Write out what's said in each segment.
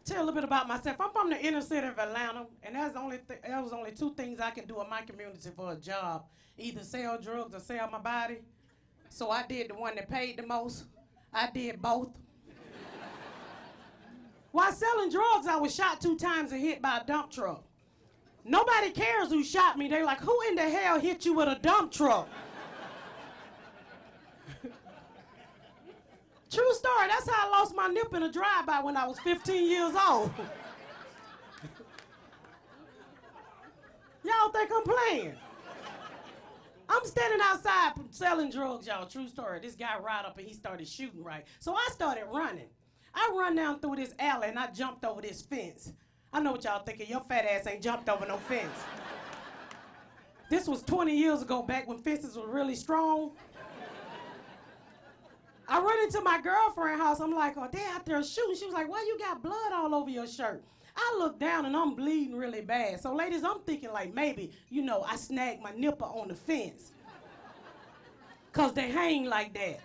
Tell a little bit about myself. I'm from the inner city of Atlanta, and there was only two things I can do in my community for a job: either sell drugs or sell my body. So I did the one that paid the most. I did both. While selling drugs, I was shot 2 times and hit by a dump truck. Nobody cares who shot me. They like, who in the hell hit you with a dump truck? True story. That's how I lost my nipple in a drive-by when I was 15 years old. Y'all think I'm playing? I'm standing outside selling drugs, y'all. True story. This guy ride up and he started shooting, right? So I started running. I run down through this alley and I jumped over this fence. I know what y'all thinking. Your fat ass ain't jumped over no fence. This was 20 years ago, back when fences were really strong. I run into my girlfriend's house. I'm like, oh, they out there shooting. She was like, why you got blood all over your shirt? I look down and I'm bleeding really bad. So ladies, I'm thinking like maybe, I snagged my nipple on the fence. Cause they hang like that.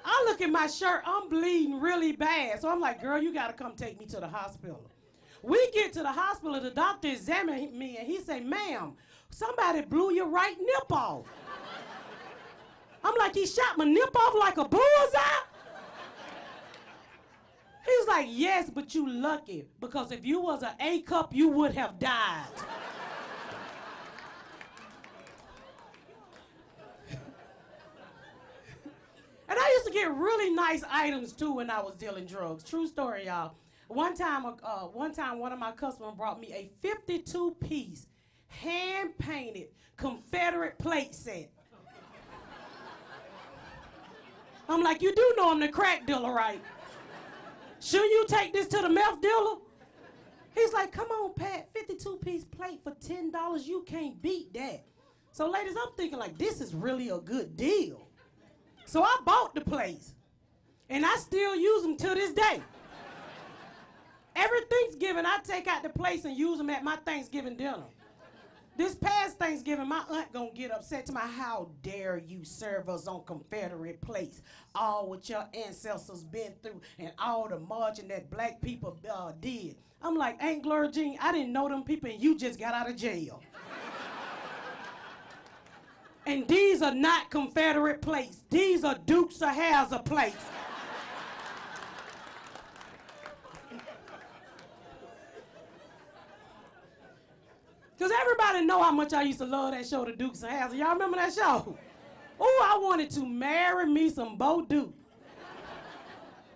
I look at my shirt, I'm bleeding really bad. So I'm like, girl, you gotta come take me to the hospital. We get to the hospital, the doctor examined me and he said, ma'am, somebody blew your right nip off. I'm like, he shot my nip off like a bullseye? He was like, yes, but you lucky, because if you was an A cup, you would have died. And I used to get really nice items too when I was dealing drugs. True story, y'all. One time, one of my customers brought me a 52-piece, hand-painted Confederate plate set. I'm like, you do know I'm the crack dealer, right? Shouldn't you take this to the meth dealer? He's like, come on, Pat, 52-piece plate for $10, you can't beat that. So ladies, I'm thinking like, this is really a good deal. So I bought the plates, and I still use them to this day. Every Thanksgiving, I take out the plates and use them at my Thanksgiving dinner. This past Thanksgiving, my aunt gonna get upset to my, how dare you serve us on Confederate plates, all what your ancestors been through and all the marching that black people did. I'm like, Aunt Gloria Jean, I didn't know them people and you just got out of jail. And these are not Confederate plates. These are Dukes of Hazzard plates. Because everybody know how much I used to love that show, The Dukes of Hazzard. Y'all remember that show? Oh, I wanted to marry me some Bo Duke.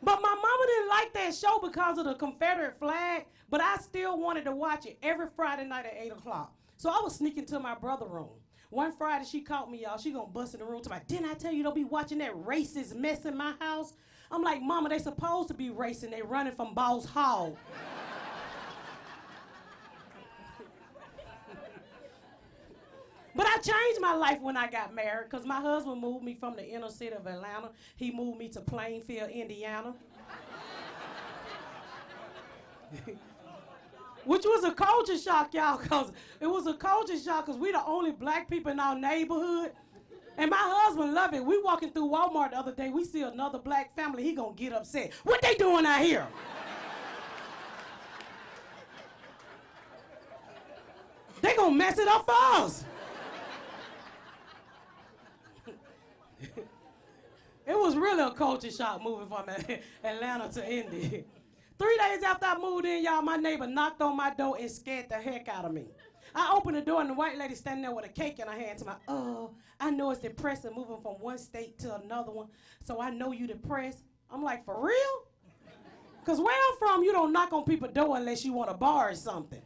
But my mama didn't like that show because of the Confederate flag, but I still wanted to watch it every Friday night at 8 o'clock. So I was sneaking to my brother's room. One Friday, she caught me, y'all. She gonna bust in the room to my, didn't I tell you don't be watching that racist mess in my house? I'm like, mama, they supposed to be racing. They running from Boss Hall. But I changed my life when I got married because my husband moved me from the inner city of Atlanta. He moved me to Plainfield, Indiana. Which was a culture shock, y'all, because it was a culture shock because we the only black people in our neighborhood. And my husband loved it. We walking through Walmart the other day, we see another black family, he gonna get upset. What they doing out here? They gonna mess it up for us. It was really a culture shock moving from Atlanta to Indy. 3 days after I moved in, y'all, my neighbor knocked on my door and scared the heck out of me. I opened the door and the white lady standing there with a cake in her hand to my, I know it's depressing moving from one state to another one, so I know you depressed. I'm like, for real? Because where I'm from, you don't knock on people's door unless you want to borrow something.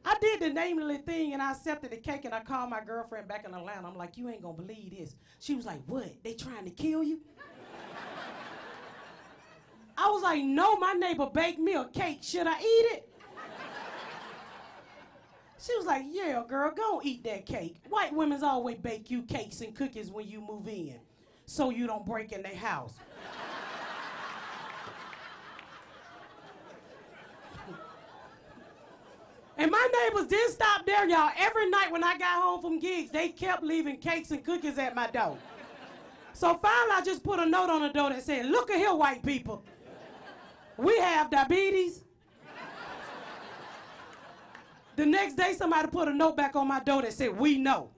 I did the neighborly thing and I accepted the cake and I called my girlfriend back in Atlanta. I'm like, you ain't gonna believe this. She was like, what? They trying to kill you? I was like, no, my neighbor baked me a cake. Should I eat it? She was like, yeah, girl, go eat that cake. White women's always bake you cakes and cookies when you move in, so you don't break in their house. And my neighbors didn't stop there, y'all. Every night when I got home from gigs, they kept leaving cakes and cookies at my door. So finally, I just put a note on the door that said, look at here, white people. We have diabetes. The next day, somebody put a note back on my door that said, we know.